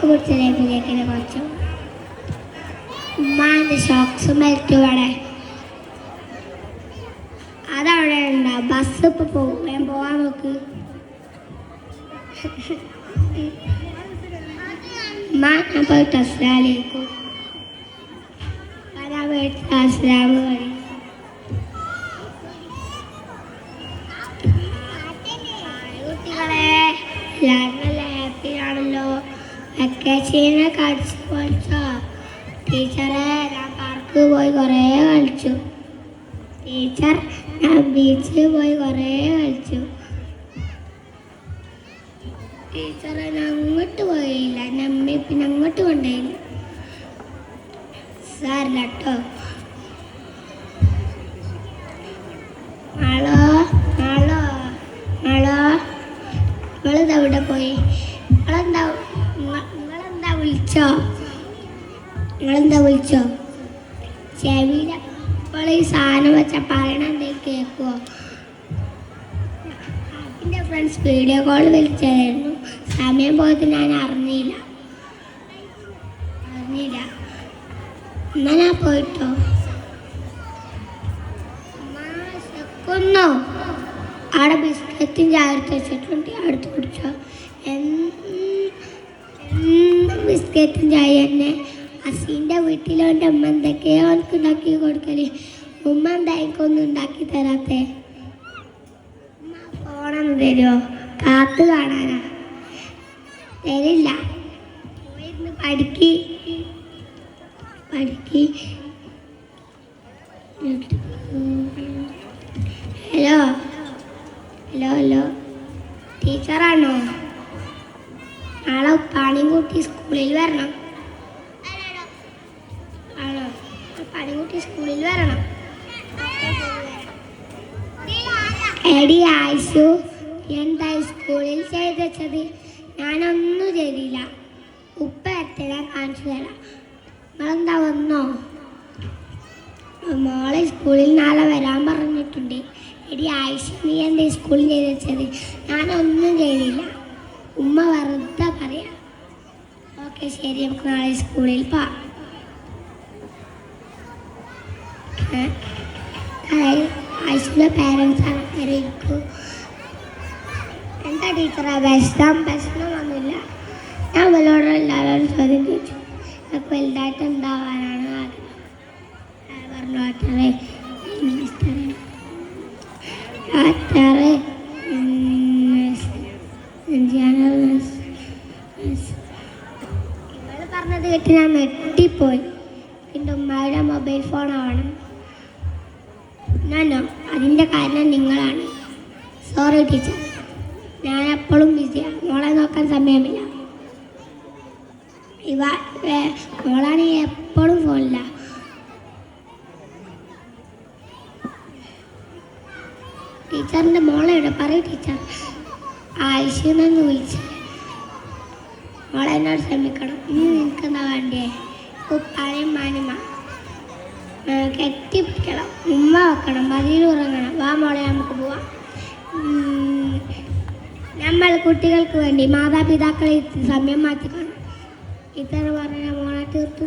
Shock പിടിച്ച ലൈഫിലേക്ക് കുറച്ച് ഉമ്മാൻ്റെ ഷോക്സ് മെൽറ്റ് ഇവിടെ അതവിടെ ഉണ്ടോ? ബസ് ഇപ്പോൾ പോകും, പോവാൻ നോക്ക്. ഉമ്മ ഞാൻ പോയിട്ട് അസ്സലാമലൈക്കും വരാൻ പോയിട്ട് അസ്സലാമു പറയും. കുട്ടികളെ എല്ലാവരും നല്ല ഹാപ്പിയാണല്ലോ. വെക്കേഷനൊക്കെ അടിച്ചു പൊളിച്ചോ? ടീച്ചറെ ഞാൻ പാർക്ക് പോയി കുറേ കളിച്ചു. ടീച്ചർ ഞാൻ ബീച്ചിൽ പോയി കുറേ കളിച്ചു. ടീച്ചറെ ഞാൻ അങ്ങോട്ട് പോയില്ല, നമ്മി പിന്നെ അങ്ങോട്ട് കൊണ്ടുപോയില്ല. സാറില്ല കേട്ടോ. ആളോ ആളോ ആളോ നിങ്ങളിതെവിടെ പോയി? നിങ്ങളെന്താ വിളിച്ചോ? ചെവിയിൽ അപ്പോൾ ഈ സാധനം വെച്ചാൽ പറയണ എന്തെങ്കിലും കേൾക്കുമോ? എൻ്റെ ഫ്രണ്ട്സ് വീഡിയോ കോൾ വിളിച്ചതായിരുന്നു. സമയം പോയത് ഞാൻ അറിഞ്ഞില്ല. എന്നാ ഞാൻ പോയിട്ടോ. അവിടെ ബിസ്ക്കറ്റും ചായ എടുത്ത് വെച്ചിട്ടുണ്ട്, അടുത്ത് കുടിച്ചോ. ബിസ്ക്കറ്റും ചായ തന്നെ. അസീൻ്റെ വീട്ടിലോ എൻ്റെ അമ്മ എന്തൊക്കെയോ അവർക്ക് ഉണ്ടാക്കി കൊടുക്കല്. ഉമ്മ എന്തായിക്കൊന്നും ഉണ്ടാക്കി തരാത്തേ? ഉമ്മ ഫോണൊന്നും തരുമോ? കാത്ത് കാണാനാ? തരില്ല. പോയിരുന്ന് പഠിക്ക്. ഹലോ ടീച്ചറാണോ? നാളെ ഉപ്പാണിയും കൂട്ടി സ്കൂളിൽ വരണം. ആണോ? ഉപ്പാണിയും കൂട്ടി സ്കൂളിൽ വരണം. എടി ആയിഷു, എന്തായി സ്കൂളിൽ ചെയ്ത് വെച്ചത്? ഞാനൊന്നും ചെയ്തില്ല. ഉപ്പ എത്തരാ കാണിച്ചു തരാം. നിങ്ങളെന്താ വന്നോ? മോളെ സ്കൂളിൽ നാളെ വരാൻ പറഞ്ഞിട്ടുണ്ട്. എടി ആയിഷ, നീ എന്താ സ്കൂളിൽ ചെയ്ത് വെച്ചത്? ഞാനൊന്നും ചെയ്തില്ല. ഉമ്മ വെറുതെ പറയാം. ഓക്കെ ശരി, നമുക്ക് നാളെ സ്കൂളിൽ പോവാം. ആയിഷയുടെ പാരൻസാണ് അറിയിക്കൂ. എന്താ ടീച്ചറാ പ്രശ്നമൊന്നുമില്ല. ഞാൻ അവളോട് എല്ലാവരോടും ചോദ്യം ചോദിച്ചു. എനിക്ക് വലുതായിട്ട് എന്താവാനാണ് ആഗ്രഹം. പറഞ്ഞു ഡോക്ടറെ, ഇവള് പറഞ്ഞത് കേട്ട് ഞാൻ നെട്ടിപ്പോയി. എൻ്റെ ഉമ്മയുടെ മൊബൈൽ ഫോൺ ആവണം. ഞാനോ? അതിൻ്റെ കാരണം നിങ്ങളാണ്. സോറി ടീച്ചർ, ഞാൻ എപ്പോഴും ബിസിയാണ്. മോളെ നോക്കാൻ സമയമില്ല. മോളാണെങ്കിൽ എപ്പോഴും ഫോണില്ല. ടീച്ചറിൻ്റെ മോളെവിടെ? പറയും ടീച്ചർ. ആയിഷെന്ന് വിളിച്ച് മോളെ എന്നോട് ക്ഷമിക്കണം. ഇനി നിനക്കെന്താ വേണ്ടേ? ഉപ്പാനെയും മാനുമ കെട്ടിപ്പിടിക്കണം, ഉമ്മ വെക്കണം, മതിയിൽ ഉറങ്ങണം. വാ മോളെ നമുക്ക് പോവാം. നമ്മൾ കുട്ടികൾക്ക് വേണ്ടി മാതാപിതാക്കളെ സമയം മാറ്റിക്കണം. ഇത്ര പറഞ്ഞ മോളെ തീർത്തു.